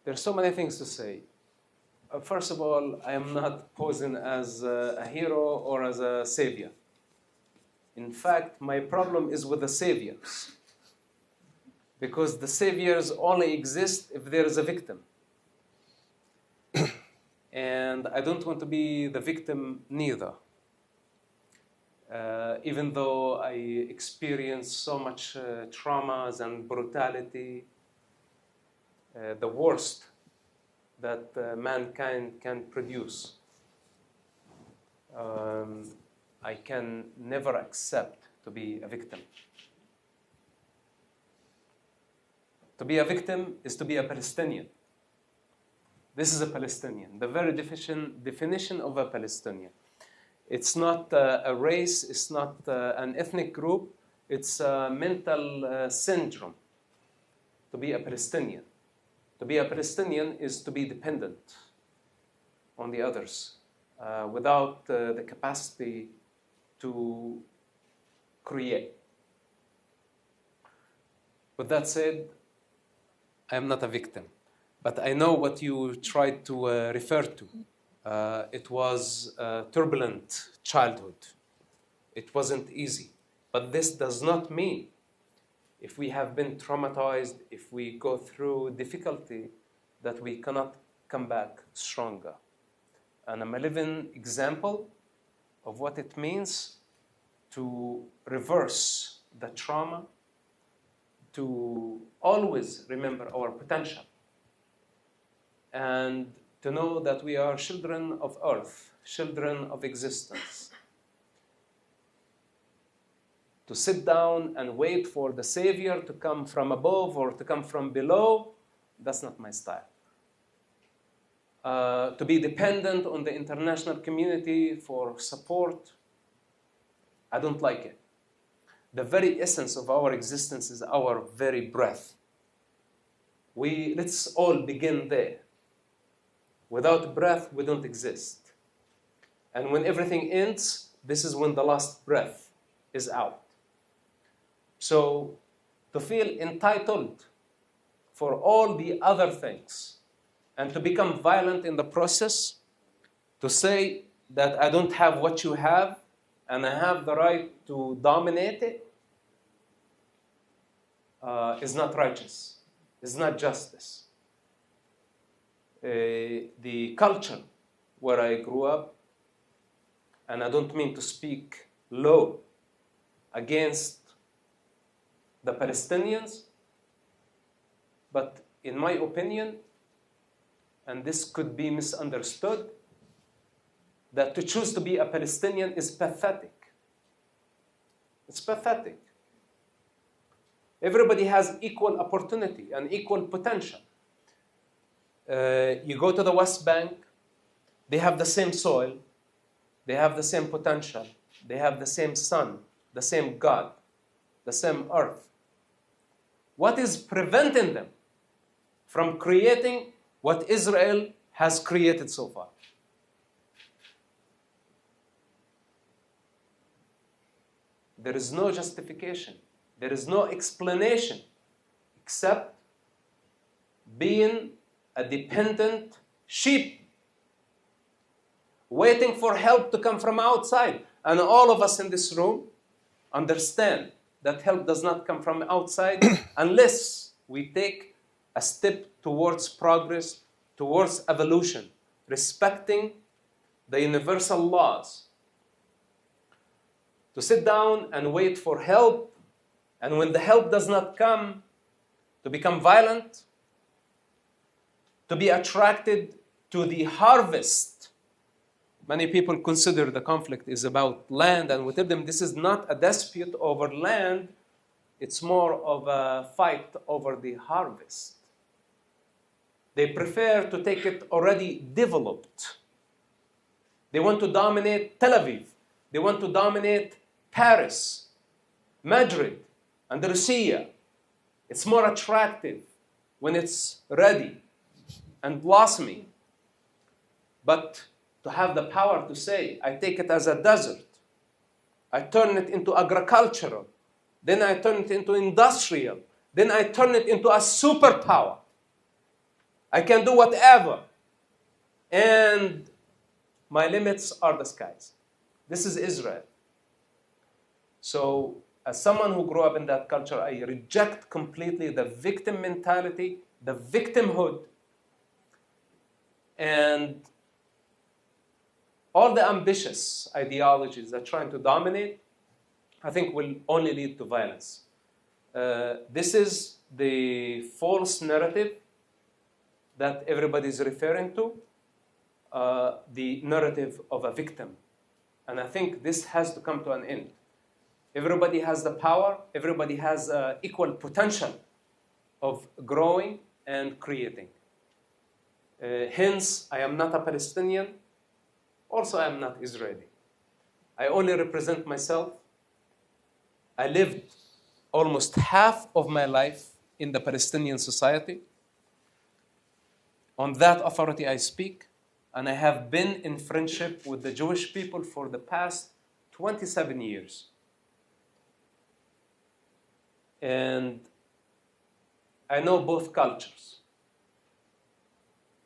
There's so many things to say. First of all, I am not posing as a hero or as a savior. In fact, my problem is with the saviors. Because the saviors only exist if there is a victim. And I don't want to be the victim neither. Even though I experienced so much traumas and brutality, the worst that mankind can produce. I can never accept to be a victim. To be a victim is to be a Palestinian. This is a Palestinian, the very definition of a Palestinian. It's not a race, it's not an ethnic group, it's a mental syndrome to be a Palestinian. To be a Palestinian is to be dependent on the others without the capacity to create. With that said, I am not a victim, but I know what you tried to refer to. It was a turbulent childhood. It wasn't easy. But this does not mean if we have been traumatized, if we go through difficulty, that we cannot come back stronger. And I'm a living example of what it means to reverse the trauma, to always remember our potential, and to know that we are children of earth, children of existence. To sit down and wait for the savior to come from above or to come from below, that's not my style. To be dependent on the international community for support, I don't like it. The very essence of our existence is our very breath. Let's all begin there. Without breath, we don't exist. And when everything ends, this is when the last breath is out. So, to feel entitled for all the other things and to become violent in the process, to say that I don't have what you have and I have the right to dominate it, is not righteous, is not justice. The culture where I grew up, and I don't mean to speak low against the Palestinians, but in my opinion, and this could be misunderstood, that to choose to be a Palestinian is pathetic. It's pathetic. Everybody has equal opportunity and equal potential. You go to the West Bank, they have the same soil, they have the same potential, they have the same sun, the same God, the same earth. What is preventing them from creating what Israel has created so far? There is no justification. There is no explanation except being a dependent sheep, waiting for help to come from outside. And all of us in this room understand that help does not come from outside unless we take a step towards progress, towards evolution, respecting the universal laws. To sit down and wait for help, and when the help does not come, to become violent, to be attracted to the harvest. Many people consider the conflict is about land, and we tell them this is not a dispute over land, it's more of a fight over the harvest. They prefer to take it already developed. They want to dominate Tel Aviv. They want to dominate Paris, Madrid, Andalusia. It's more attractive when it's ready and blossoming. But to have the power to say, I take it as a desert, I turn it into agricultural, then I turn it into industrial, then I turn it into a superpower. I can do whatever. And my limits are the skies. This is Israel. So as someone who grew up in that culture, I reject completely the victim mentality, the victimhood, and all the ambitious ideologies that are trying to dominate, I think will only lead to violence. This is the false narrative that everybody is referring to, the narrative of a victim. And I think this has to come to an end. Everybody has the power, everybody has equal potential of growing and creating. Hence, I am not a Palestinian, also I am not Israeli. I only represent myself. I lived almost half of my life in the Palestinian society. On that authority I speak, and I have been in friendship with the Jewish people for the past 27 years. And I know both cultures.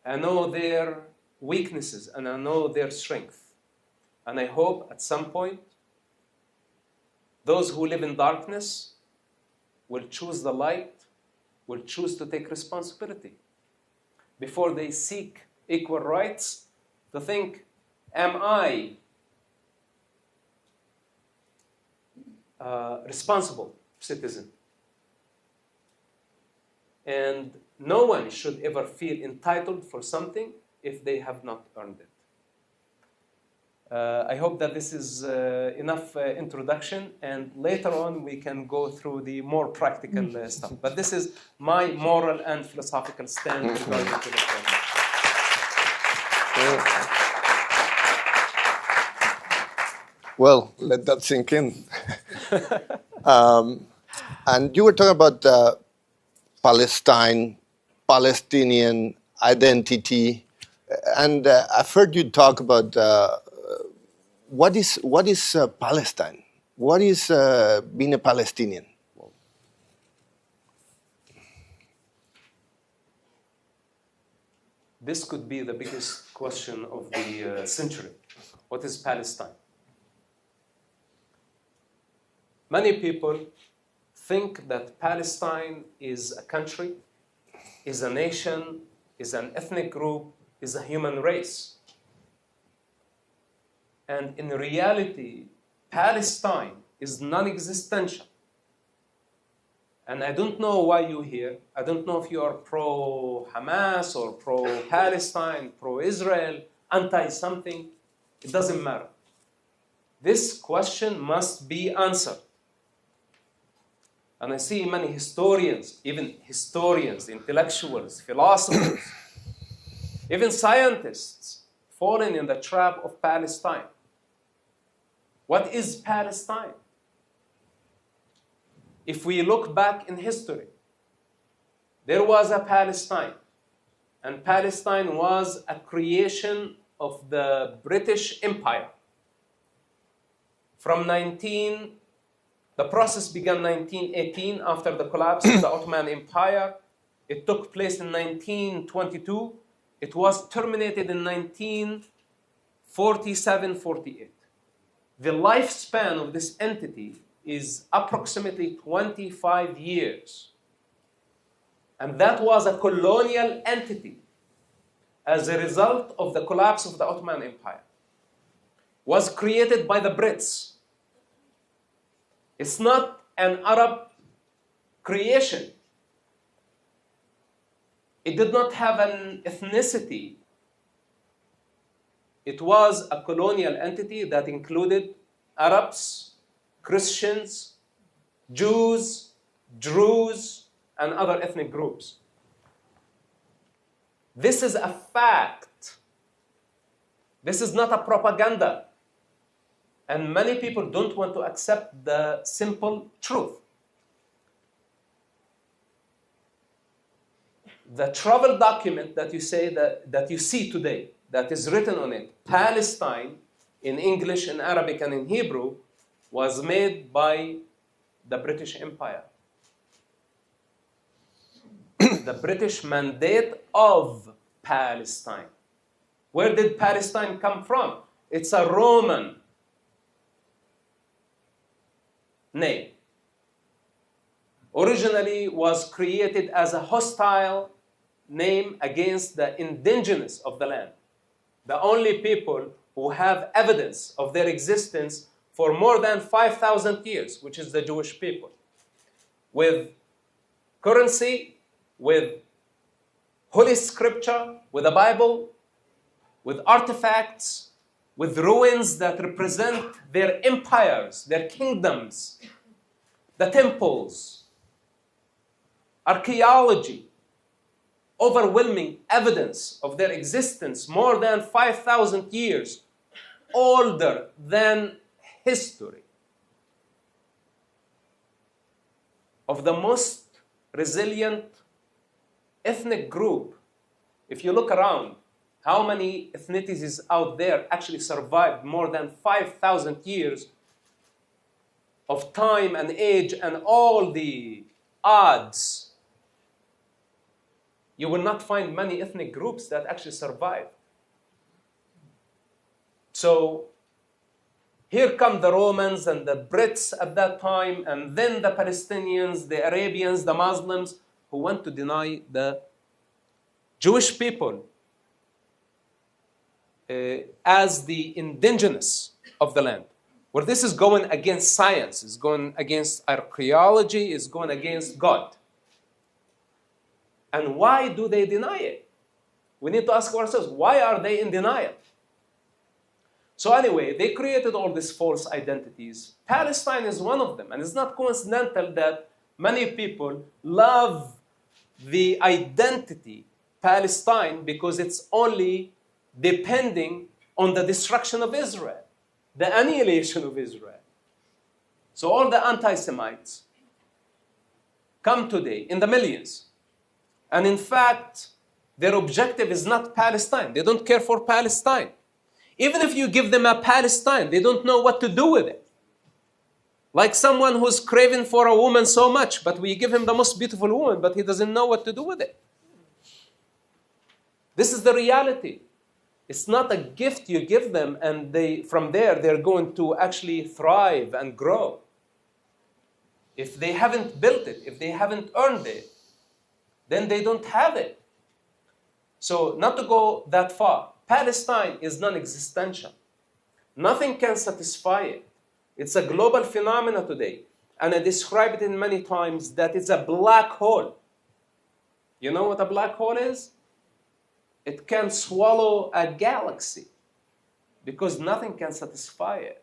I know their weaknesses and I know their strength. And I hope at some point, those who live in darkness will choose the light, will choose to take responsibility. Before they seek equal rights, to think, am I a responsible citizen? And no one should ever feel entitled for something if they have not earned it. I hope that this is enough introduction, and later on we can go through the more practical stuff. But this is my moral and philosophical stand regarding to the problem. Well, let that sink in. And you were talking about Palestine, Palestinian identity, and I've heard you talk about what is Palestine? What is being a Palestinian? This could be the biggest question of the century. What is Palestine? Many people think that Palestine is a country, is a nation, is an ethnic group, is a human race. And in reality, Palestine is non-existential. And I don't know why you're here. I don't know if you are pro-Hamas or pro-Palestine, pro-Israel, anti-something. It doesn't matter. This question must be answered. And I see many historians, even historians, intellectuals, philosophers, even scientists falling in the trap of Palestine. What is Palestine? If we look back in history, there was a Palestine, and Palestine was a creation of the British Empire. The process began in 1918 after the collapse of the Ottoman Empire. It took place in 1922. It was terminated in 1947-48. The lifespan of this entity is approximately 25 years. And that was a colonial entity as a result of the collapse of the Ottoman Empire. Was created by the Brits. It's not an Arab creation. It did not have an ethnicity. It was a colonial entity that included Arabs, Christians, Jews, Druze, and other ethnic groups. This is a fact. This is not a propaganda. And many people don't want to accept the simple truth. The travel document that you say that you see today, that is written on it, Palestine, in English, in Arabic, and in Hebrew, was made by the British Empire. the British mandate of Palestine. Where did Palestine come from? It's a Roman name. Originally was created as a hostile name against the indigenous of the land, the only people who have evidence of their existence for more than 5,000 years, which is the Jewish people, with currency, with Holy Scripture, with the Bible, with artifacts, with ruins that represent their empires, their kingdoms, the temples, archaeology, overwhelming evidence of their existence more than 5,000 years older than history, of the most resilient ethnic group. If you look around, how many ethnicities out there actually survived more than 5,000 years of time and age and all the odds? You will not find many ethnic groups that actually survived. So here come the Romans and the Brits at that time, and then the Palestinians, the Arabians, the Muslims, who want to deny the Jewish people as the indigenous of the land. Where this is going against science, is going against archaeology, is going against God. And why do they deny it? We need to ask ourselves, why are they in denial? So anyway, they created all these false identities. Palestine is one of them. And it's not coincidental that many people love the identity Palestine because it's only depending on the destruction of Israel, the annihilation of Israel. So all the anti-Semites come today in the millions. And in fact, their objective is not Palestine. They don't care for Palestine. Even if you give them a Palestine, they don't know what to do with it. Like someone who's craving for a woman so much, but we give him the most beautiful woman, but he doesn't know what to do with it. This is the reality. It's not a gift you give them and from there they're going to actually thrive and grow. If they haven't built it, if they haven't earned it, then they don't have it. So not to go that far, Palestine is non-existential. Nothing can satisfy it. It's a global phenomenon today. And I describe it in many times that it's a black hole. You know what a black hole is? It can swallow a galaxy because nothing can satisfy it.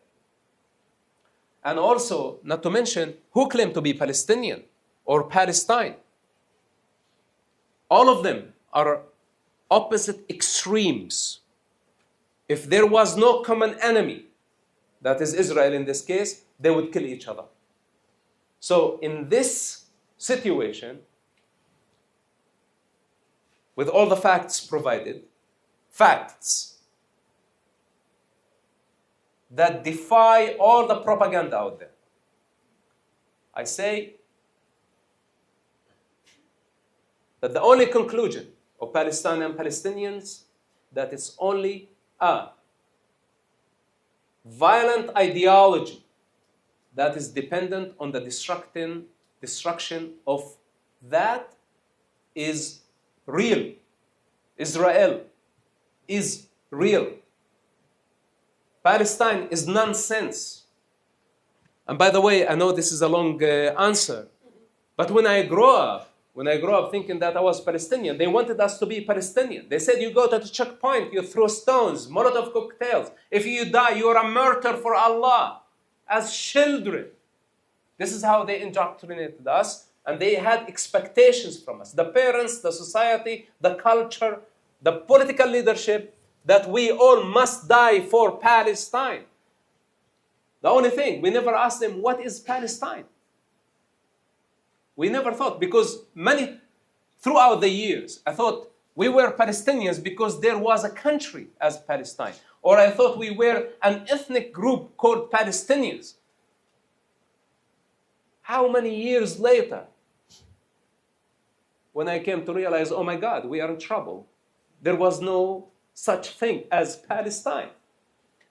And also, not to mention, who claim to be Palestinian or Palestine? All of them are opposite extremes. If there was no common enemy, that is Israel in this case, they would kill each other. So in this situation, with all the facts provided, facts that defy all the propaganda out there, I say that the only conclusion of Palestinian Palestinians that it's only a violent ideology that is dependent on the destruction of that is real. Israel is real. Palestine is nonsense. And by the way, I know this is a long answer, but when I grew up thinking that I was Palestinian, they wanted us to be Palestinian. They said, you go to the checkpoint, you throw stones, Molotov cocktails. If you die, you're a martyr for Allah. As children. This is how they indoctrinated us, and they had expectations from us. The parents, the society, the culture, the political leadership, that we all must die for Palestine. The only thing, we never asked them, what is Palestine? We never thought, because throughout the years, I thought we were Palestinians because there was a country as Palestine. Or I thought we were an ethnic group called Palestinians. How many years later? when I came to realize, oh my God, we are in trouble. There was no such thing as Palestine.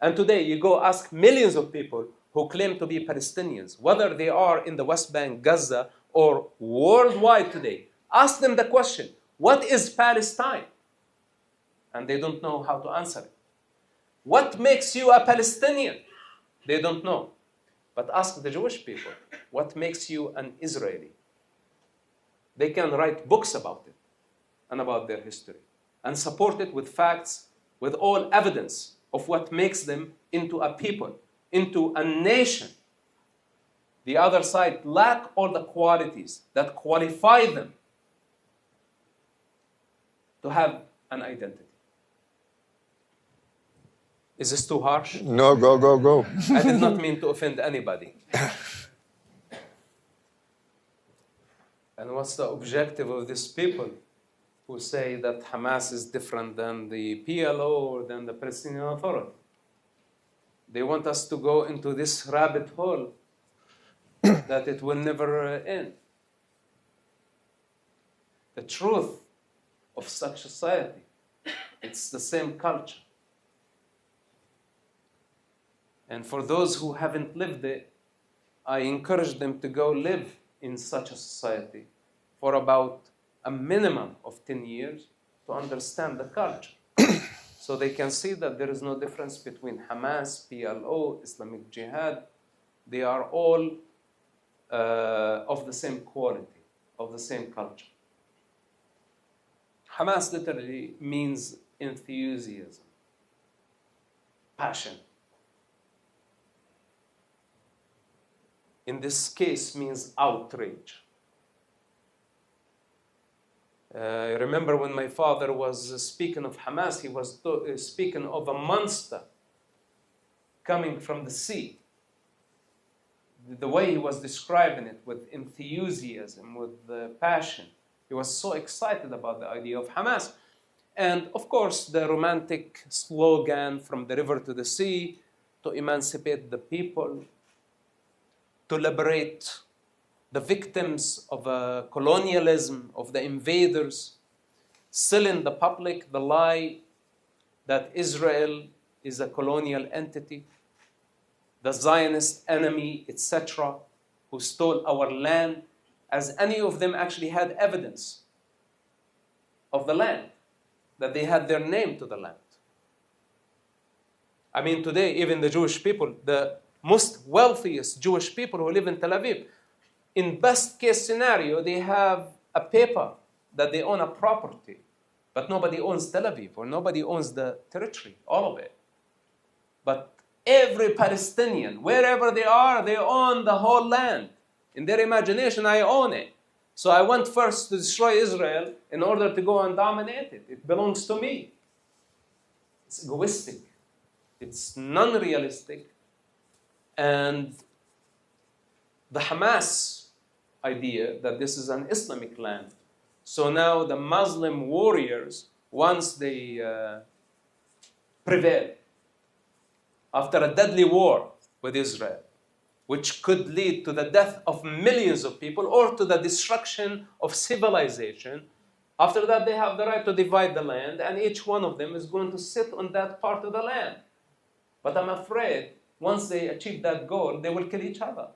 And today you go ask millions of people who claim to be Palestinians, whether they are in the West Bank, Gaza, or worldwide today. Ask them the question, what is Palestine? And they don't know how to answer it. What makes you a Palestinian? They don't know. But ask the Jewish people, what makes you an Israeli? They can write books about it and about their history and support it with facts, with all evidence of what makes them into a people, into a nation. The other side lack all the qualities that qualify them to have an identity. Is this too harsh? No, go. I did not mean to offend anybody. And what's the objective of these people who say that Hamas is different than the PLO or than the Palestinian Authority? They want us to go into this rabbit hole that it will never end. The truth of such society, it's the same culture. And for those who haven't lived it, I encourage them to go live in such a society for about a minimum of 10 years to understand the culture. So they can see that there is no difference between Hamas, PLO, Islamic Jihad. They are all of the same quality, of the same culture. Hamas literally means enthusiasm, passion. In this case means outrage. I remember when my father was speaking of Hamas, he was speaking of a monster coming from the sea. The way he was describing it with enthusiasm, with passion, he was so excited about the idea of Hamas. And of course, the romantic slogan, from the river to the sea, to emancipate the people, to liberate the victims of colonialism, of the invaders, selling the public the lie that Israel is a colonial entity, the Zionist enemy, etc., who stole our land, as any of them actually had evidence of the land, that they had their name to the land. I mean, today, even the Jewish people, the most wealthiest Jewish people who live in Tel Aviv, in best case scenario, they have a paper that they own a property, but nobody owns Tel Aviv, or nobody owns the territory, all of it. But every Palestinian, wherever they are, they own the whole land. In their imagination, I own it. So I went first to destroy Israel in order to go and dominate it. It belongs to me. It's egoistic. It's non-realistic. And the Hamas idea that this is an Islamic land. So now the Muslim warriors, once they prevail after a deadly war with Israel, which could lead to the death of millions of people or to the destruction of civilization, after that they have the right to divide the land, and each one of them is going to sit on that part of the land. But I'm afraid once they achieve that goal, they will kill each other.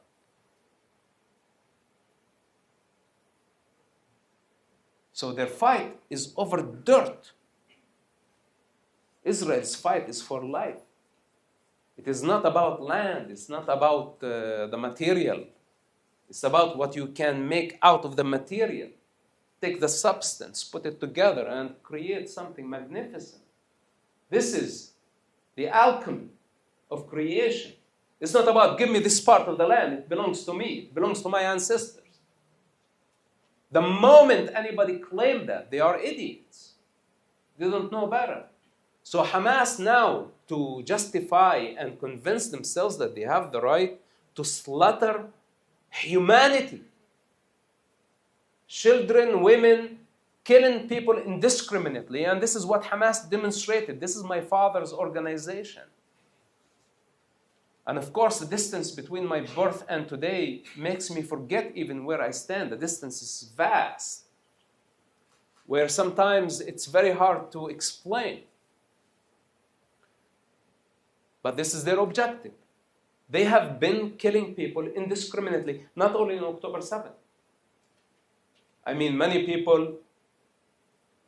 So their fight is over dirt. Israel's fight is for life. It is not about land. It's not about the material. It's about what you can make out of the material. Take the substance, put it together, and create something magnificent. This is the alchemy of creation. It's not about, give me this part of the land. It belongs to me. It belongs to my ancestors. The moment anybody claims that, they are idiots. They don't know better. So Hamas now, to justify and convince themselves that they have the right to slaughter humanity, children, women, killing people indiscriminately, and this is what Hamas demonstrated. This is my father's organization. And of course, the distance between my birth and today makes me forget even where I stand. The distance is vast. where sometimes it's very hard to explain. But this is their objective. They have been killing people indiscriminately, not only on October 7th. I mean, many people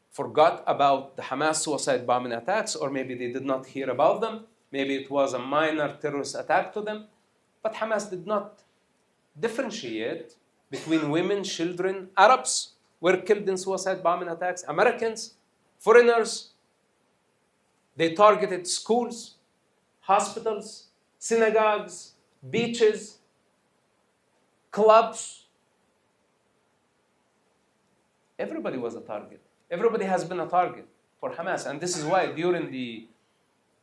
forgot about the Hamas suicide bombing attacks, or maybe they did not hear about them. Maybe it was a minor terrorist attack to them. But Hamas did not differentiate between women, children. Arabs were killed in suicide bombing attacks. Americans, foreigners. They targeted schools, hospitals, synagogues, beaches, clubs. Everybody was a target. Everybody has been a target for Hamas. And this is why during the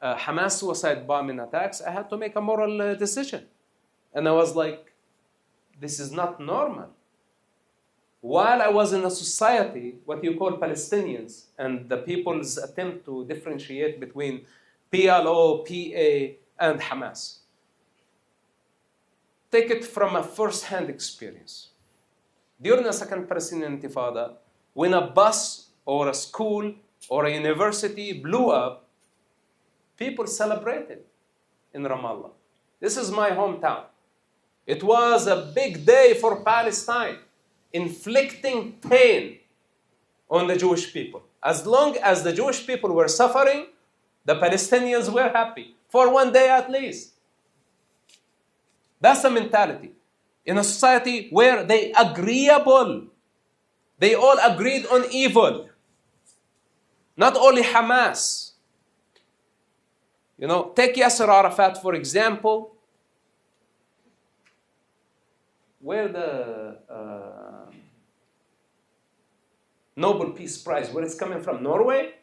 Hamas suicide bombing attacks, I had to make a moral decision. And I was like, this is not normal. While I was in a society, what you call Palestinians, and the people's attempt to differentiate between PLO, PA, and Hamas. Take it from a first-hand experience. During the Second Palestinian Intifada, when a bus or a school or a university blew up, people celebrated in Ramallah. This is my hometown. It was a big day for Palestine, inflicting pain on the Jewish people. As long as the Jewish people were suffering, the Palestinians were happy, for one day at least. That's the mentality. In a society where they all agreed on evil. Not only Hamas. You know, take Yasser Arafat, for example. Where the Nobel Peace Prize, where it's coming from? Norway?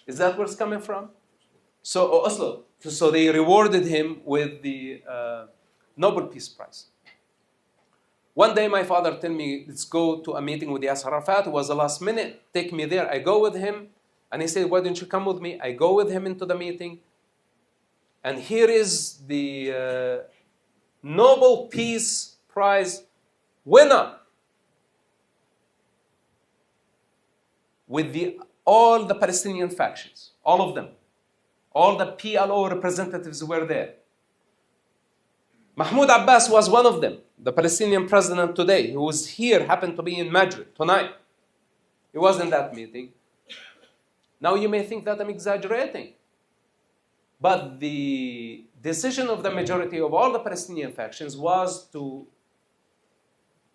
Is that where it's coming from? So, Oslo. So they rewarded him with the Nobel Peace Prize. One day my father told me, let's go to a meeting with Yasser Arafat. It was the last minute. Take me there. I go with him. And he said, why don't you come with me? I go with him into the meeting. And here is the Nobel Peace Prize winner. With all the Palestinian factions. All of them. All the PLO representatives were there. Mahmoud Abbas was one of them, the Palestinian president today, who was here, happened to be in Madrid tonight. He was in that meeting. Now you may think that I'm exaggerating. But the decision of the majority of all the Palestinian factions was to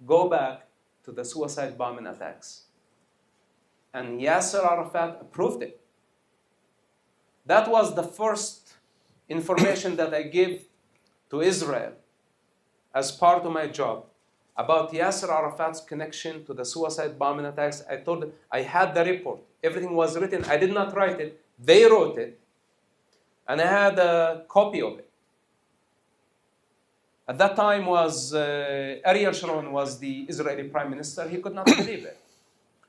go back to the suicide bombing attacks. And Yasser Arafat approved it. That was the first information that I gave to Israel as part of my job about Yasser Arafat's connection to the suicide bombing attacks. I told them, I had the report. Everything was written. I did not write it. They wrote it. And I had a copy of it. At that time was Ariel Sharon was the Israeli Prime Minister. He could not believe it.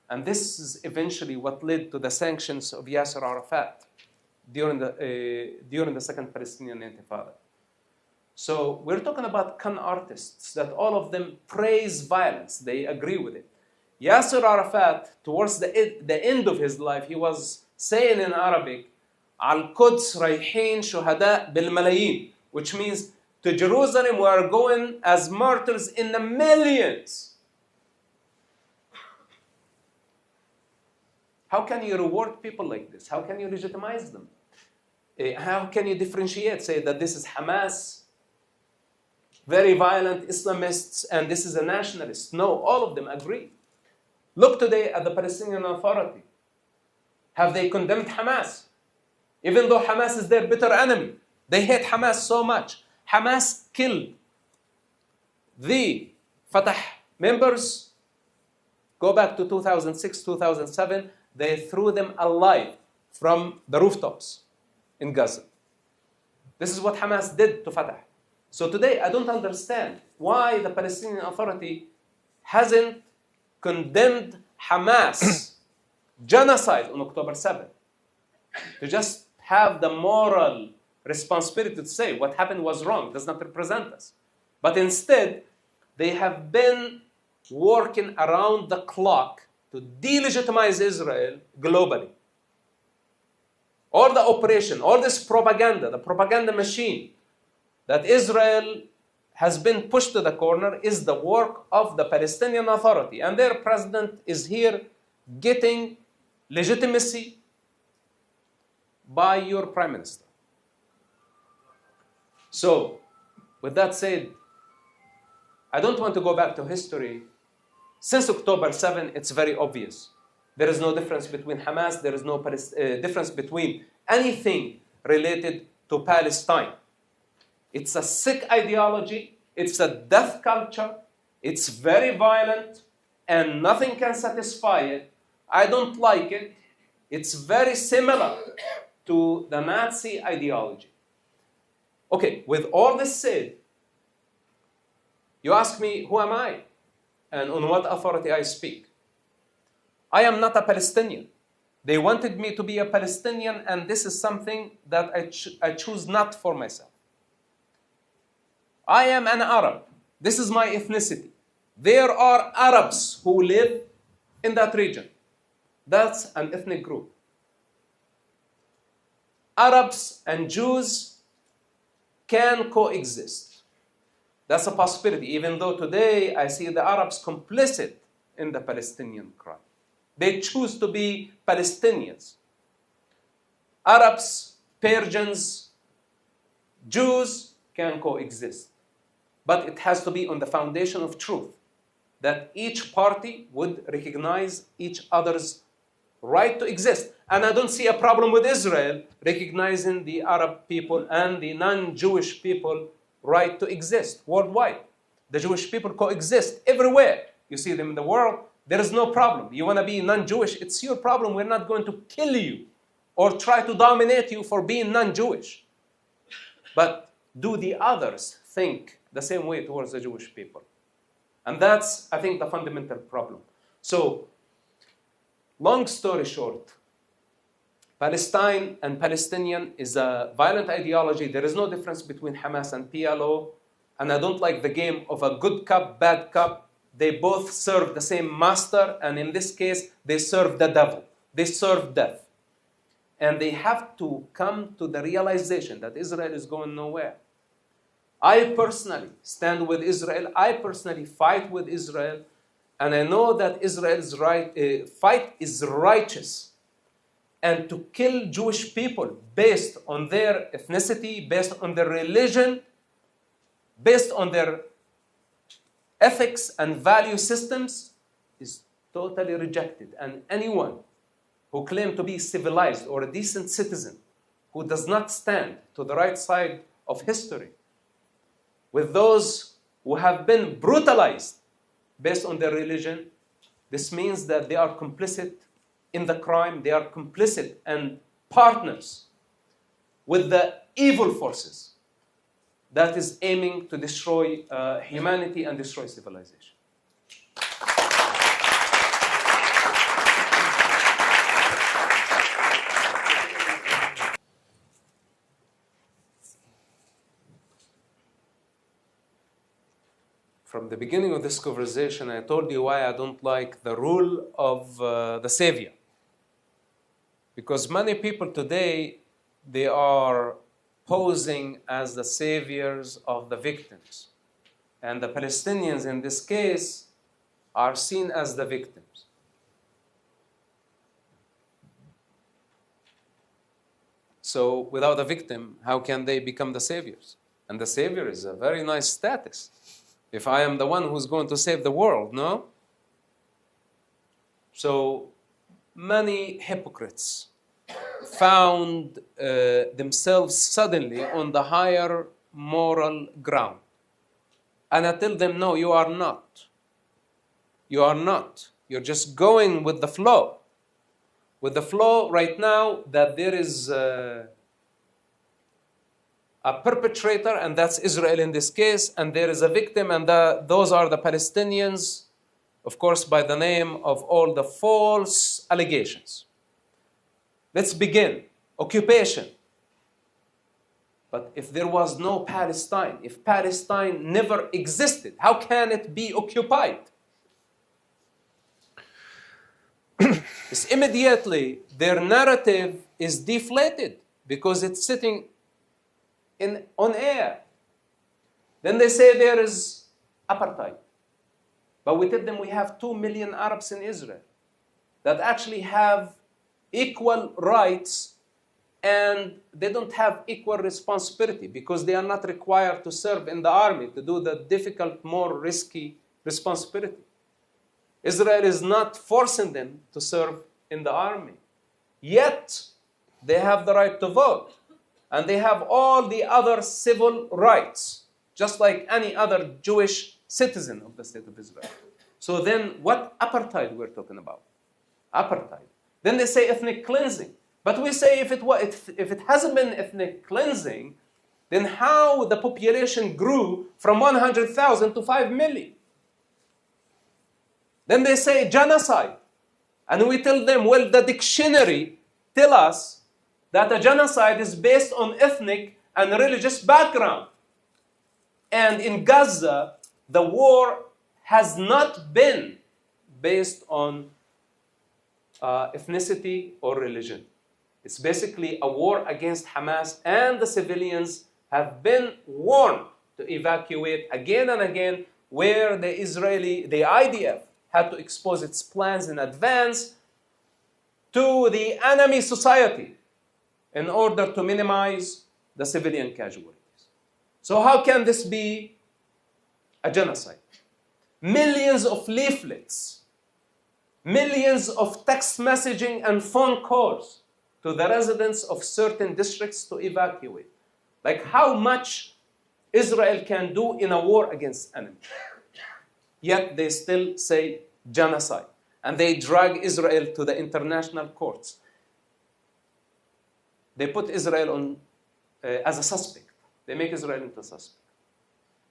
And this is eventually what led to the sanctions of Yasser Arafat during the Second Palestinian Intifada. So we're talking about con artists that all of them praise violence. They agree with it. Yasser Arafat, towards the end of his life, he was saying in Arabic, Al-Quds rayhin shuhada bil-malayin, which means to Jerusalem we are going as martyrs in the millions. How can you reward people like this? How can you legitimize them? How can you differentiate? Say that this is Hamas, very violent Islamists, and this is a nationalist. No, all of them agree. Look today at the Palestinian Authority. Have they condemned Hamas? Even though Hamas is their bitter enemy, they hate Hamas so much. Hamas killed the Fatah members. Go back to 2006, 2007. They threw them alive from the rooftops in Gaza. This is what Hamas did to Fatah. So today, I don't understand why the Palestinian Authority hasn't condemned Hamas genocide on October 7th. To just have the moral responsibility to say what happened was wrong, does not represent us. But instead, they have been working around the clock to delegitimize Israel globally. All the operation, all this propaganda, the propaganda machine that Israel has been pushed to the corner is the work of the Palestinian Authority. And their president is here getting legitimacy by your prime minister. So, with that said, I don't want to go back to history. Since October 7, it's very obvious. There is no difference between Hamas, there is no difference between anything related to Palestine. It's a sick ideology, it's a death culture, it's very violent, and nothing can satisfy it. I don't like it. It's very similar to the Nazi ideology. Okay, with all this said, you ask me, who am I? And on what authority I speak? I am not a Palestinian. They wanted me to be a Palestinian, and this is something that I choose not for myself. I am an Arab. This is my ethnicity. There are Arabs who live in that region. That's an ethnic group. Arabs and Jews can coexist. That's a possibility, even though today I see the Arabs complicit in the Palestinian crime. They choose to be Palestinians. Arabs, Persians, Jews can coexist. But it has to be on the foundation of truth, that each party would recognize each other's right to exist. And I don't see a problem with Israel recognizing the Arab people and the non-Jewish people right to exist worldwide. The Jewish people coexist everywhere. You see them in the world. There is no problem. You want to be non-Jewish, it's your problem. We're not going to kill you or try to dominate you for being non-Jewish. But do the others think the same way towards the Jewish people? And that's, I think, the fundamental problem. So, long story short, Palestine and Palestinian is a violent ideology. There is no difference between Hamas and PLO. And I don't like the game of a good cop, bad cop. They both serve the same master. And in this case, they serve the devil. They serve death. And they have to come to the realization that Israel is going nowhere. I personally stand with Israel. I personally fight with Israel. And I know that Israel's fight is righteous. And to kill Jewish people based on their ethnicity, based on their religion, based on their ethics and value systems is totally rejected. And anyone who claims to be civilized or a decent citizen who does not stand to the right side of history with those who have been brutalized based on their religion, this means that they are complicit in the crime, they are complicit and partners with the evil forces that is aiming to destroy humanity and destroy civilization. From the beginning of this conversation, I told you why I don't like the rule of the savior. Because many people today, they are posing as the saviors of the victims. And the Palestinians, in this case, are seen as the victims. So without a victim, how can they become the saviors? And the savior is a very nice status. If I am the one who's going to save the world, no? So many hypocrites found themselves suddenly on the higher moral ground. And I tell them, no, you are not. You are not. You're just going with the flow. With the flow right now that there is a perpetrator, and that's Israel in this case, and there is a victim, and those are the Palestinians, of course, by the name of all the false allegations. Let's begin. Occupation. But if there was no Palestine, if Palestine never existed, how can it be occupied? is immediately their narrative is deflated because it's sitting on air. Then they say there is apartheid. But we tell them we have 2 million Arabs in Israel that actually have equal rights, and they don't have equal responsibility because they are not required to serve in the army to do the difficult, more risky responsibility. Israel is not forcing them to serve in the army. Yet, they have the right to vote. And they have all the other civil rights, just like any other Jewish citizen of the state of Israel. So then, what apartheid we're talking about? Apartheid. Then they say ethnic cleansing. But we say if it hasn't been ethnic cleansing, then how the population grew from 100,000 to 5 million? Then they say genocide. And we tell them, well, the dictionary tells us that a genocide is based on ethnic and religious background. And in Gaza, the war has not been based on ethnicity or religion. It's basically a war against Hamas, and the civilians have been warned to evacuate again and again, where the IDF had to expose its plans in advance to the enemy society in order to minimize the civilian casualties. So how can this be a genocide? Millions of leaflets, millions of text messaging and phone calls to the residents of certain districts to evacuate. Like how much Israel can do in a war against enemy. Yet they still say genocide. And they drag Israel to the international courts. They put Israel on as a suspect. They make Israel into a suspect.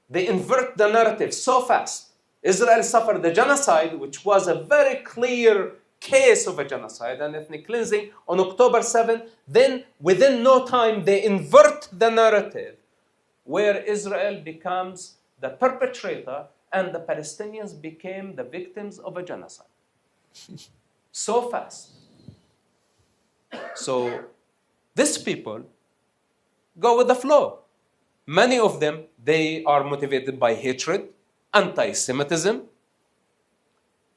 They invert the narrative so fast. Israel suffered the genocide, which was a very clear case of a genocide and ethnic cleansing on October 7th. Then, within no time, they invert the narrative where Israel becomes the perpetrator and the Palestinians became the victims of a genocide. So fast. So, these people go with the flow. Many of them, they are motivated by hatred, anti-Semitism.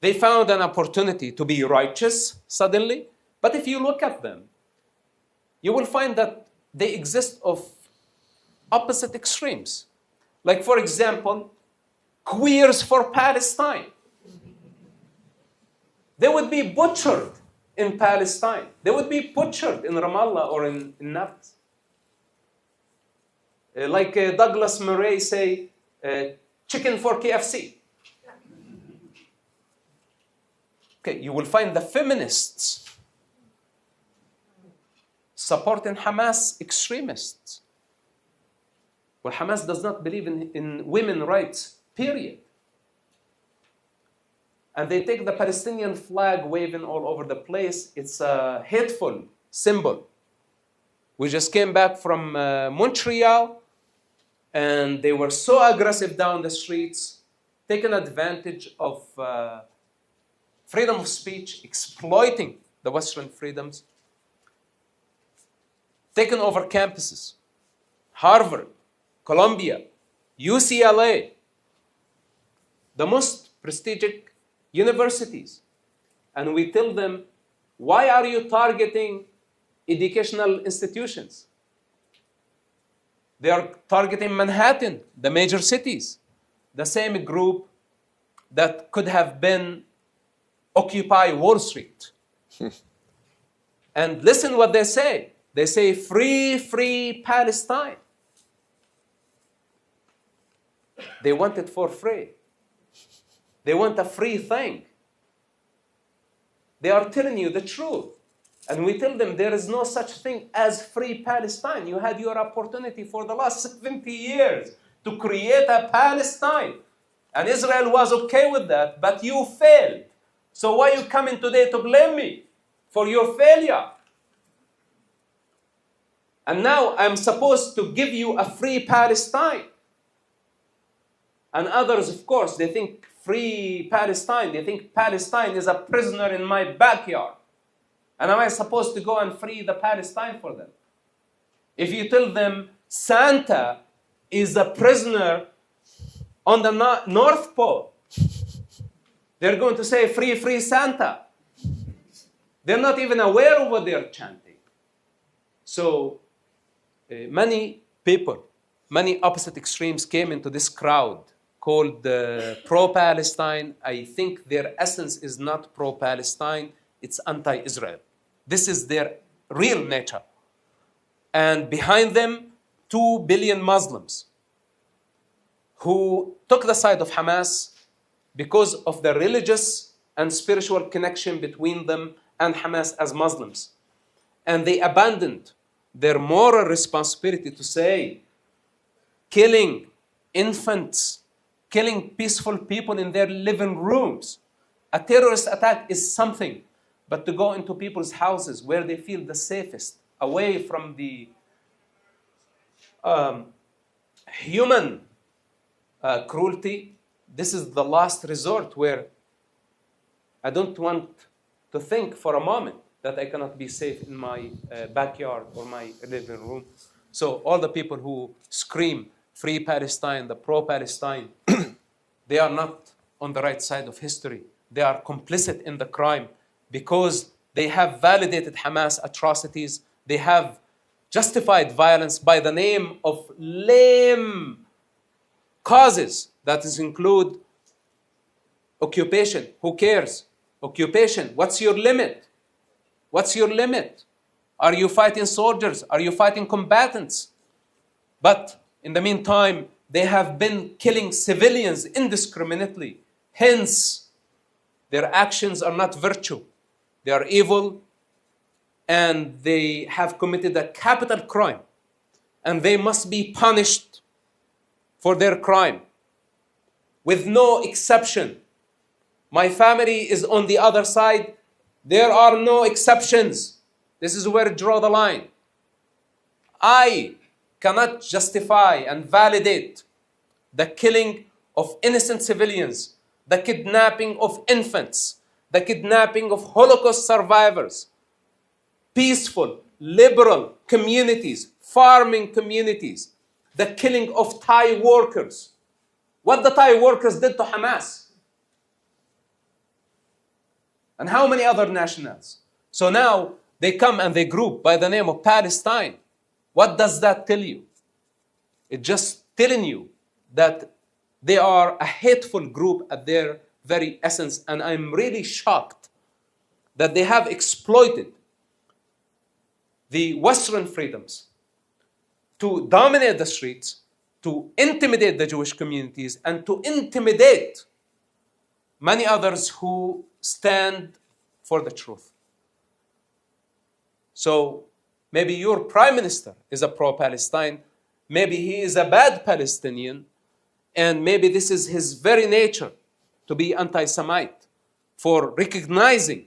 They found an opportunity to be righteous suddenly. But if you look at them, you will find that they exist of opposite extremes. Like, for example, queers for Palestine. They would be butchered in Palestine. They would be butchered in Ramallah or in Nablus. Like Douglas Murray say, chicken for KFC. Okay, you will find the feminists supporting Hamas extremists. Well, Hamas does not believe in women's rights, period. And they take the Palestinian flag waving all over the place. It's a hateful symbol. We just came back from Montreal, and they were so aggressive down the streets, taking advantage of freedom of speech, exploiting the Western freedoms, taking over campuses, Harvard, Columbia, UCLA, the most prestigious universities. And we tell them, why are you targeting educational institutions? They are targeting Manhattan, the major cities, the same group that could have been Occupy Wall Street. And listen what they say. They say, free, free Palestine. They want it for free. They want a free thing. They are telling you the truth. And we tell them there is no such thing as free Palestine. You had your opportunity for the last 70 years to create a Palestine. And Israel was okay with that, but you failed. So why are you coming today to blame me for your failure? And now I'm supposed to give you a free Palestine. And others, of course, they think free Palestine. They think Palestine is a prisoner in my backyard. And am I supposed to go and free the Palestine for them? If you tell them Santa is a prisoner on the North Pole, they're going to say, free, free Santa. They're not even aware of what they're chanting. So many people, many opposite extremes came into this crowd called pro-Palestine. I think their essence is not pro-Palestine, it's anti-Israel. This is their real nature. And behind them, 2 billion Muslims who took the side of Hamas because of the religious and spiritual connection between them and Hamas as Muslims. And they abandoned their moral responsibility to say, killing infants, killing peaceful people in their living rooms, a terrorist attack is something, but to go into people's houses where they feel the safest, away from the human cruelty, this is the last resort where I don't want to think for a moment that I cannot be safe in my backyard or my living room. So all the people who scream free Palestine, the pro-Palestine, they are not on the right side of history. They are complicit in the crime because they have validated Hamas atrocities. They have justified violence by the name of lame causes that include occupation. Who cares? Occupation. What's your limit? What's your limit? Are you fighting soldiers? Are you fighting combatants? But in the meantime, they have been killing civilians indiscriminately. Hence, their actions are not virtue. They are evil, and they have committed a capital crime, and they must be punished for their crime with no exception. My family is on the other side. There are no exceptions. This is where I draw the line. I cannot justify and validate the killing of innocent civilians, the kidnapping of infants, the kidnapping of Holocaust survivors, peaceful, liberal communities, farming communities, the killing of Thai workers. What the Thai workers did to Hamas. And how many other nationals? So now they come and they group by the name of Palestine. What does that tell you? It's just telling you that they are a hateful group at their very essence. And I'm really shocked that they have exploited the Western freedoms to dominate the streets, to intimidate the Jewish communities, and to intimidate many others who stand for the truth. So maybe your prime minister is a pro-Palestine, maybe he is a bad Palestinian, and maybe this is his very nature to be anti-Semite for recognizing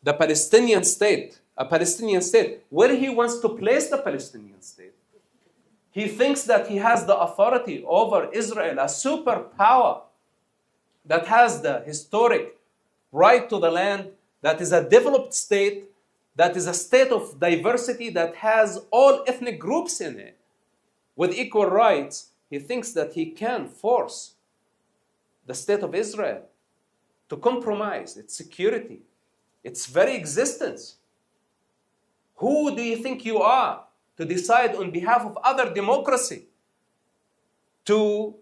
the Palestinian state, a Palestinian state, where he wants to place the Palestinian state. He thinks that he has the authority over Israel, a superpower that has the historic right to the land, that is a developed state, that is a state of diversity, that has all ethnic groups in it, with equal rights. He thinks that he can force the state of Israel to compromise its security, its very existence. Who do you think you are to decide on behalf of other democracy to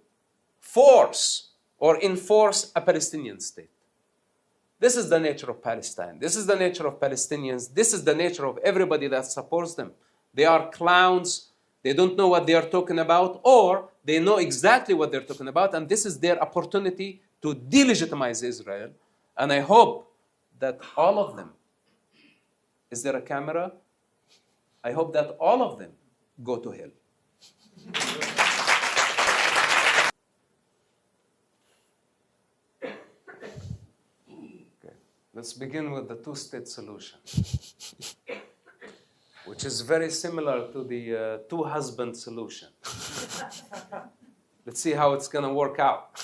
force or enforce a Palestinian state? This is the nature of Palestine. This is the nature of Palestinians. This is the nature of everybody that supports them. They are clowns. They don't know what they are talking about, or they know exactly what they're talking about, and this is their opportunity to delegitimize Israel. And I hope that all of them, is there a camera? I hope that all of them go to hell. Let's begin with the two-state solution, which is very similar to the two-husband solution. The Let's see how it's going to work out.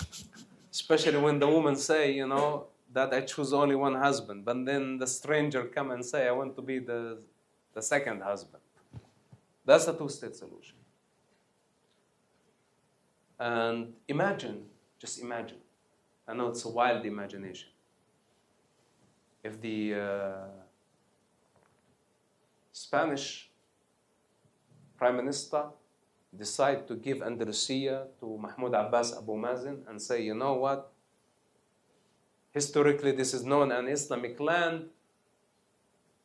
Especially when the woman say, you know, that I choose only one husband. But then the stranger come and say, I want to be the second husband. That's a two-state solution. And imagine, just imagine, I know it's a wild imagination, if the Spanish Prime Minister decide to give Andalusia to Mahmoud Abbas Abu Mazen and say, you know what, historically this is known an Islamic land,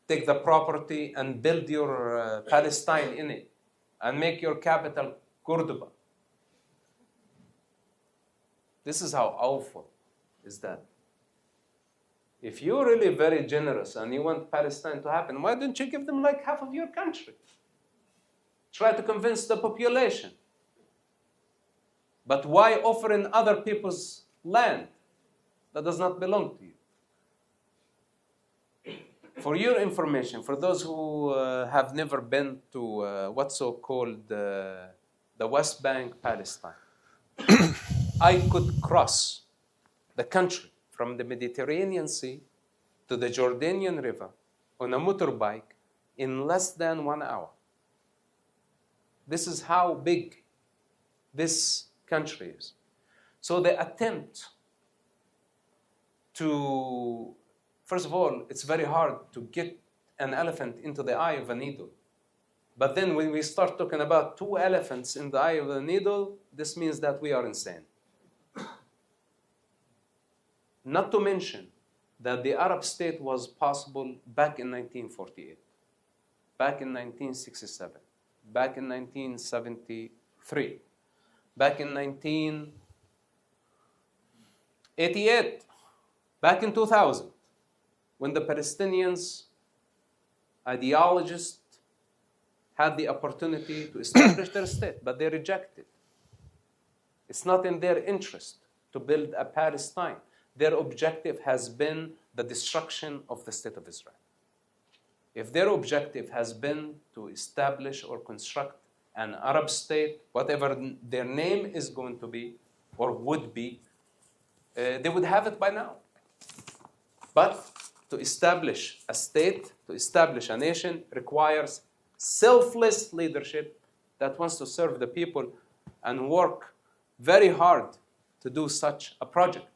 take the property and build your Palestine in it and make your capital Cordoba. This is how awful is that. If you're really very generous and you want Palestine to happen, why don't you give them like half of your country? Try to convince the population. But why offer in other people's land that does not belong to you? For your information, for those who have never been to what's so-called the West Bank, Palestine, I could cross the country from the Mediterranean Sea to the Jordanian River on a motorbike in less than 1 hour. This is how big this country is. So the attempt to, first of all, it's very hard to get an elephant into the eye of a needle. But then when we start talking about 2 elephants in the eye of a needle, this means that we are insane. Not to mention that the Arab state was possible back in 1948, back in 1967, back in 1973, back in 1988, back in 2000, when the Palestinians, ideologists, had the opportunity to establish their state, but they rejected. It's not in their interest to build a Palestine. Their objective has been the destruction of the state of Israel. If their objective has been to establish or construct an Arab state, whatever their name is going to be or would be, they would have it by now. But to establish a state, to establish a nation, requires selfless leadership that wants to serve the people and work very hard to do such a project.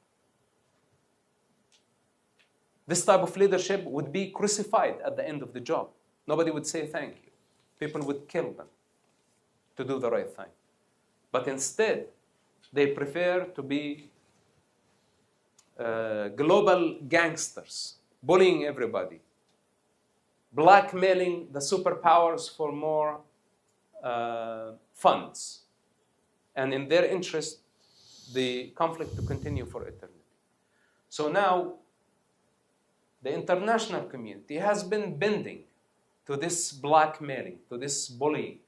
This type of leadership would be crucified at the end of the job. Nobody would say thank you. People would kill them to do the right thing. But instead, they prefer to be global gangsters, bullying everybody, blackmailing the superpowers for more funds, and in their interest, the conflict to continue for eternity. So now, the international community has been bending to this blackmailing, to this bullying,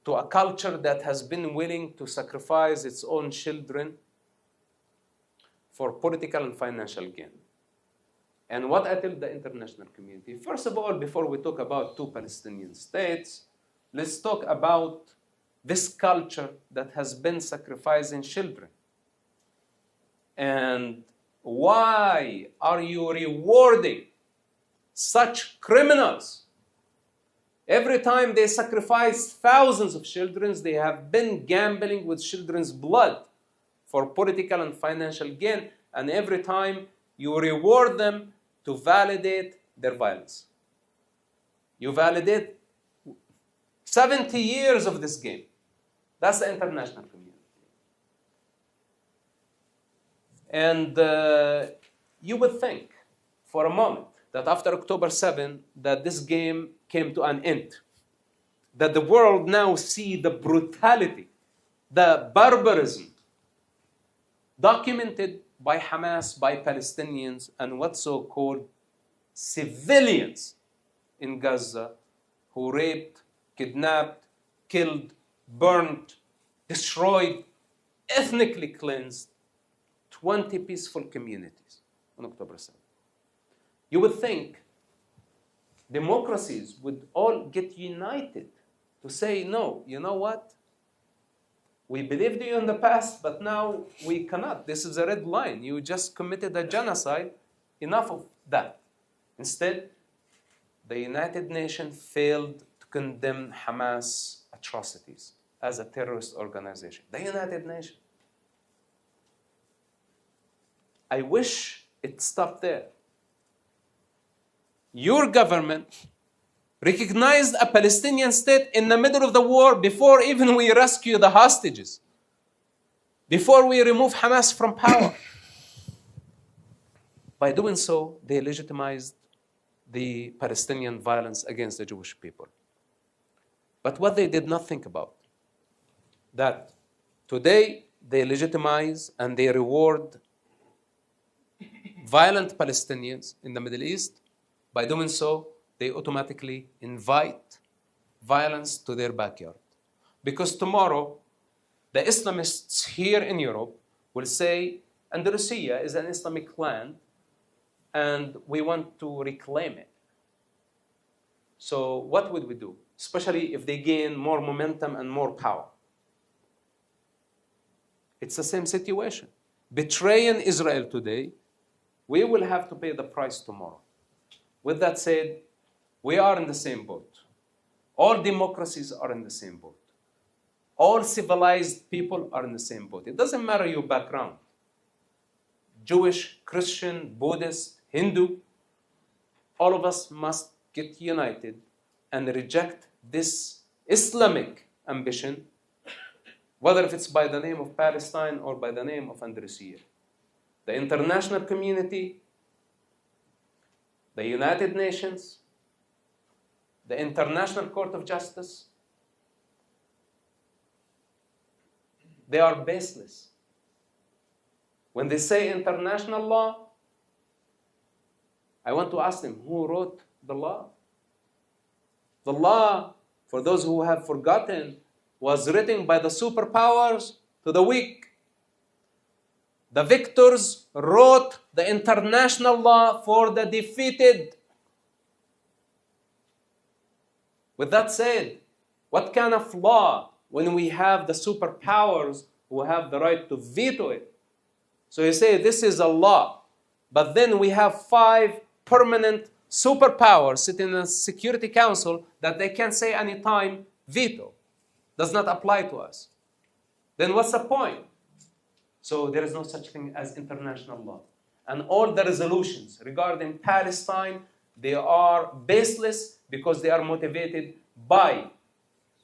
to a culture that has been willing to sacrifice its own children for political and financial gain. And what I tell the international community, first of all, before we talk about 2 Palestinian states, let's talk about this culture that has been sacrificing children. And why are you rewarding such criminals? Every time they sacrifice thousands of children, they have been gambling with children's blood for political and financial gain, and every time you reward them to validate their violence. You validate 70 years of this game. That's the international community. And you would think for a moment that after October 7, that this game came to an end. That the world now see the brutality, the barbarism documented by Hamas, by Palestinians, and what's so-called civilians in Gaza who raped, kidnapped, killed, burned, destroyed, ethnically cleansed 20 peaceful communities on October 7. You would think democracies would all get united to say, no, you know what? We believed you in the past, but now we cannot. This is a red line. You just committed a genocide. Enough of that. Instead, the United Nations failed to condemn Hamas atrocities as a terrorist organization. The United Nations. I wish it stopped there. Your government recognized a Palestinian state in the middle of the war before even we rescue the hostages, before we remove Hamas from power. By doing so, they legitimized the Palestinian violence against the Jewish people. But what they did not think about, that today they legitimize and they reward violent Palestinians in the Middle East. By doing so, they automatically invite violence to their backyard. Because tomorrow, the Islamists here in Europe will say, Andalusia is an Islamic land, and we want to reclaim it. So what would we do? Especially if they gain more momentum and more power. It's the same situation. Betraying Israel today, we will have to pay the price tomorrow. With that said, we are in the same boat. All democracies are in the same boat. All civilized people are in the same boat. It doesn't matter your background. Jewish, Christian, Buddhist, Hindu, all of us must get united and reject this Islamic ambition, whether if it's by the name of Palestine or by the name of Andalusia. The international community, the United Nations, the International Court of Justice, they are baseless. When they say international law, I want to ask them, who wrote the law? The law, for those who have forgotten, was written by the superpowers to the weak. The victors wrote the international law for the defeated. With that said, what kind of law when we have the superpowers who have the right to veto it? So you say this is a law, but then we have 5 permanent superpowers sitting in the Security Council that they can say anytime veto. Does not apply to us. Then what's the point? So there is no such thing as international law. And all the resolutions regarding Palestine, they are baseless because they are motivated by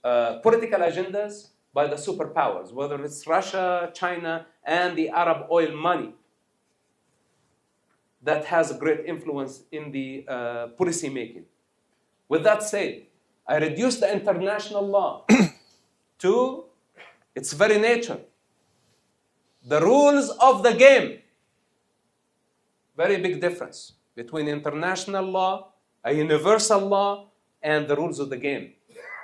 political agendas, by the superpowers, whether it's Russia, China, and the Arab oil money that has a great influence in the policy making. With that said, I reduce the international law to its very nature. The rules of the game. Very big difference between international law, a universal law, and the rules of the game.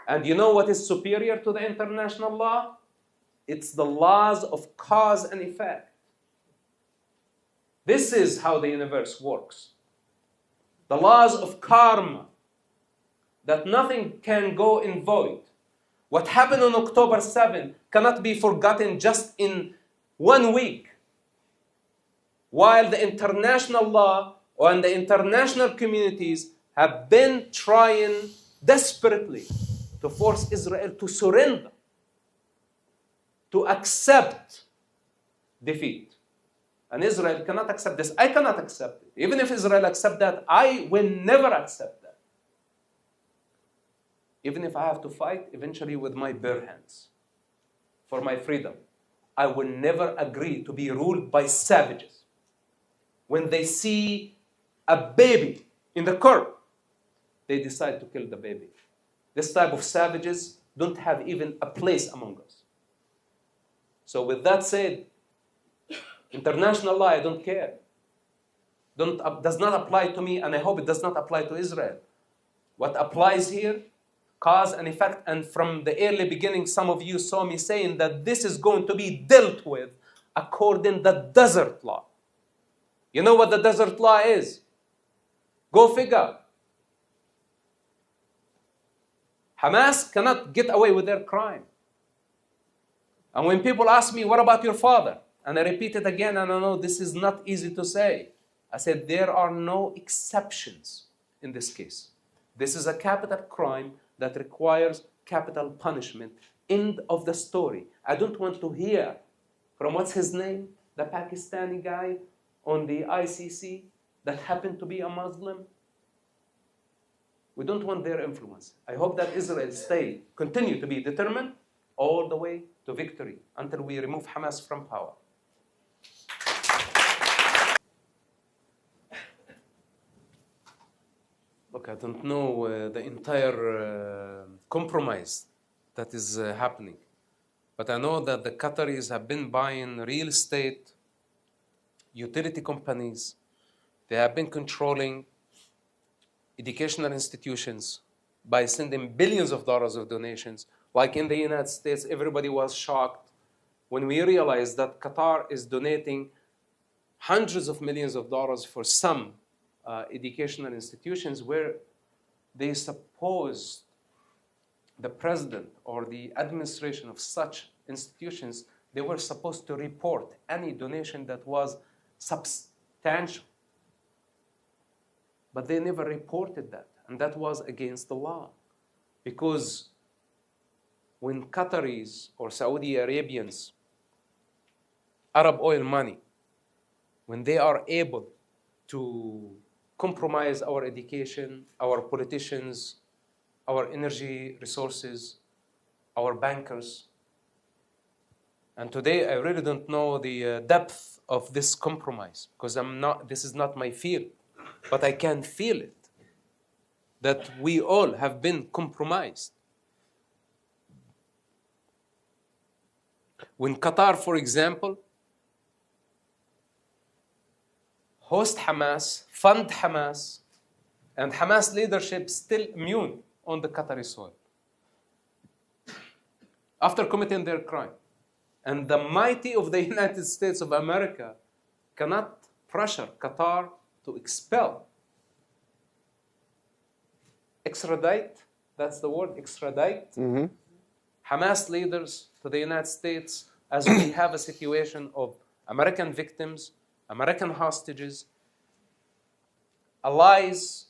And you know what is superior to the international law? It's the laws of cause and effect. This is how the universe works. The laws of karma, that nothing can go in void. What happened on October 7 cannot be forgotten just in 1 week. While the international law and the international communities have been trying desperately to force Israel to surrender, to accept defeat. And Israel cannot accept this. I cannot accept it. Even if Israel accepts that, I will never accept that. Even if I have to fight eventually with my bare hands for my freedom, I will never agree to be ruled by savages. When they see a baby in the curb, they decide to kill the baby. This type of savages don't have even a place among us. So with that said, international law, I don't care. Does not apply to me, and I hope it does not apply to Israel. What applies here, cause and effect, and from the early beginning, some of you saw me saying that this is going to be dealt with according to the desert law. You know what the desert law is? Go figure. Hamas cannot get away with their crime. And when people ask me, what about your father? And I repeat it again, and I know this is not easy to say. I said, there are no exceptions in this case. This is a capital crime that requires capital punishment. End of the story. I don't want to hear from what's his name, the Pakistani guy on the ICC that happened to be a Muslim. We don't want their influence. I hope that Israel continue to be determined all the way to victory until we remove Hamas from power. Look, I don't know the entire compromise that is happening, but I know that the Qataris have been buying real estate, utility companies. They have been controlling educational institutions by sending billions of dollars of donations. Like in the United States, everybody was shocked when we realized that Qatar is donating hundreds of millions of dollars for some educational institutions where they supposed the president or the administration of such institutions, they were supposed to report any donation that was substantial. But they never reported that, and that was against the law. Because when Qataris or Saudi Arabians, Arab oil money, when they are able to compromise our education, our politicians, our energy resources, our bankers, and today I really don't know the depth of this compromise because this is not my field, but I can feel it, that we all have been compromised. When Qatar, for example, host Hamas, fund Hamas, and Hamas leadership still immune on the Qatari soil after committing their crime. And the mighty of the United States of America cannot pressure Qatar to expel, extradite, that's the word, extradite, Hamas leaders to the United States, as we have a situation of American victims, American hostages, allies.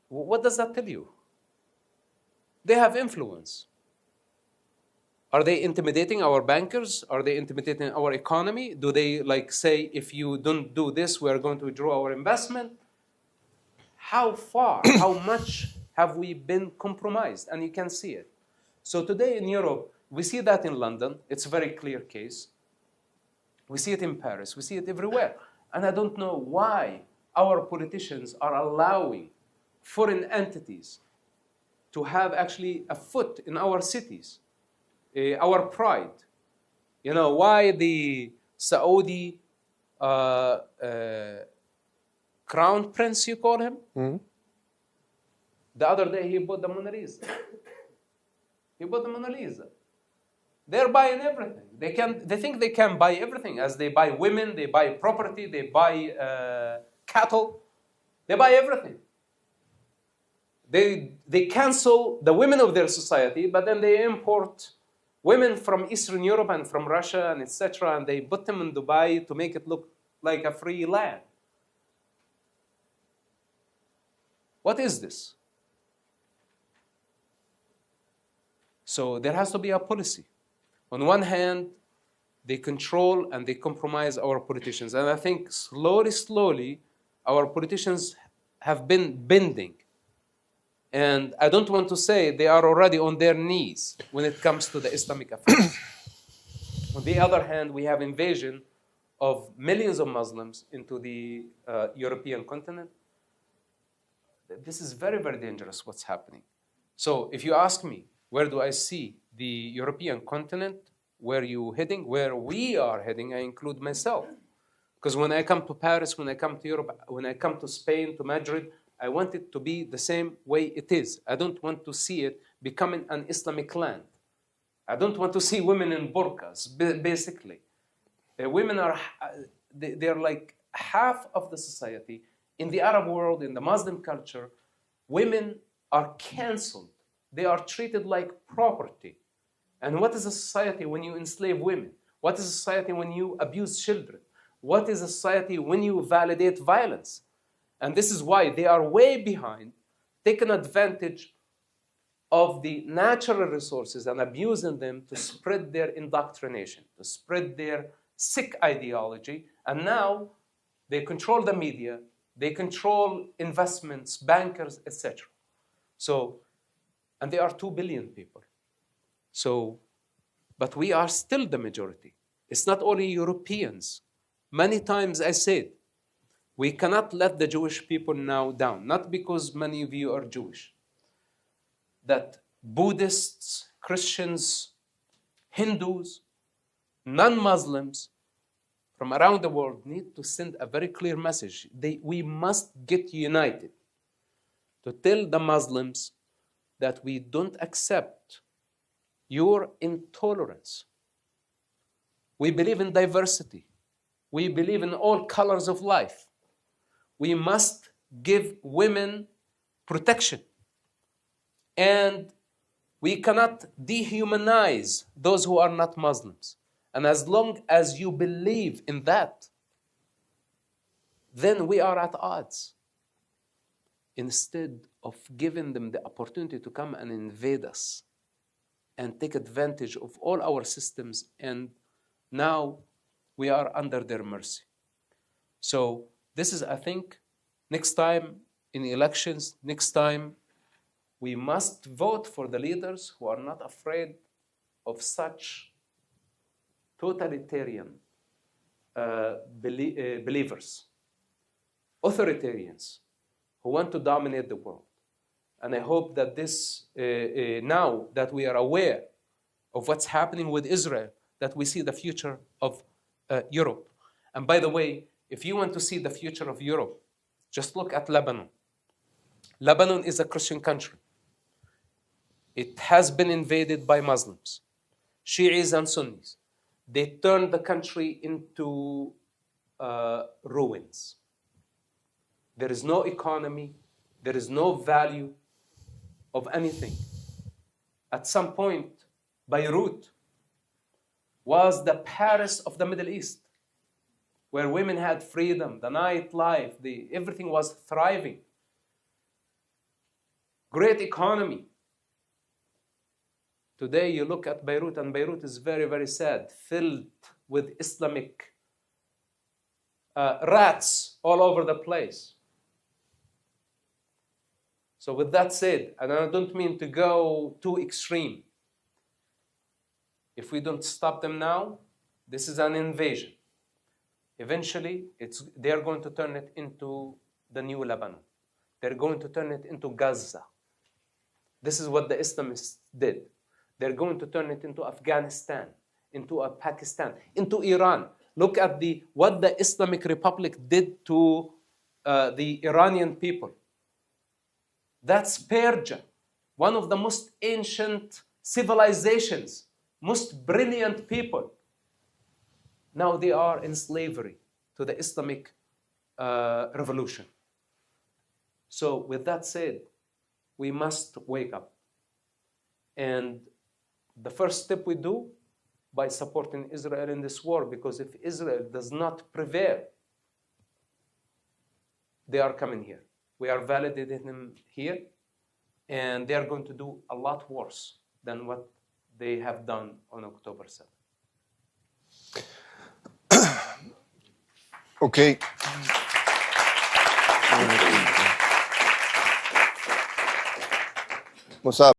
What does that tell you? They have influence. Are they intimidating our bankers? Are they intimidating our economy? Do they say, if you don't do this, we are going to withdraw our investment? How far, how much have we been compromised? And you can see it. So today in Europe, we see that in London. It's a very clear case. We see it in Paris. We see it everywhere. And I don't know why our politicians are allowing foreign entities to have actually a foot in our cities, our pride. You know, why the Saudi crown prince, you call him? The other day he bought the Mona Lisa. He bought the Mona Lisa. They're buying everything. They think they can buy everything, as they buy women, they buy property, they buy cattle, they buy everything. They cancel the women of their society, but then they import women from Eastern Europe and from Russia and etc., and they put them in Dubai to make it look like a free land. What is this? So there has to be a policy. On one hand, they control and they compromise our politicians. And I think slowly, our politicians have been bending. And I don't want to say they are already on their knees when it comes to the Islamic affairs. On the other hand, we have invasion of millions of Muslims into the European continent. This is very, very dangerous what's happening. So if you ask me, where do I see the European continent? Where you heading? Where we are heading, I include myself. Because when I come to Paris, when I come to Europe, when I come to Spain, to Madrid, I want it to be the same way it is. I don't want to see it becoming an Islamic land. I don't want to see women in burqas, basically. Women are, they're like half of the society. In the Arab world, in the Muslim culture, women are canceled. They are treated like property. And what is a society when you enslave women? What is a society when you abuse children? What is a society when you validate violence? And this is why they are way behind, taking advantage of the natural resources and abusing them to spread their indoctrination, to spread their sick ideology. And now they control the media, they control investments, bankers, etc. So, and they are 2 billion people. So, but we are still the majority. It's not only Europeans. Many times I said, we cannot let the Jewish people now down, not because many of you are Jewish. That Buddhists, Christians, Hindus, non-Muslims from around the world need to send a very clear message. We must get united to tell the Muslims that we don't accept your intolerance. We believe in diversity. We believe in all colors of life. We must give women protection. And we cannot dehumanize those who are not Muslims. And as long as you believe in that, then we are at odds. Instead of giving them the opportunity to come and invade us and take advantage of all our systems, and now we are under their mercy. So this is, I think, next time in elections, next time we must vote for the leaders who are not afraid of such totalitarian believers, authoritarians who want to dominate the world. And I hope that this, now that we are aware of what's happening with Israel, that we see the future of Europe. And by the way, if you want to see the future of Europe, just look at Lebanon. Lebanon is a Christian country. It has been invaded by Muslims, Shi'is and Sunnis. They turned the country into ruins. There is no economy. There is no value of anything. At some point, Beirut was the Paris of the Middle East, where women had freedom, the nightlife, everything was thriving. Great economy. Today you look at Beirut, and Beirut is very, very sad, filled with Islamic rats all over the place. So with that said, and I don't mean to go too extreme, if we don't stop them now, this is an invasion. Eventually, they're going to turn it into the new Lebanon. They're going to turn it into Gaza. This is what the Islamists did. They're going to turn it into Afghanistan, into Pakistan, into Iran. Look at what the Islamic Republic did to the Iranian people. That's Persia, one of the most ancient civilizations, most brilliant people. Now they are in slavery to the Islamic revolution. So with that said, we must wake up. And the first step we do by supporting Israel in this war, because if Israel does not prevail, they are coming here. We are validating them here, and they are going to do a lot worse than what they have done on October 7th. Okay. Mosab.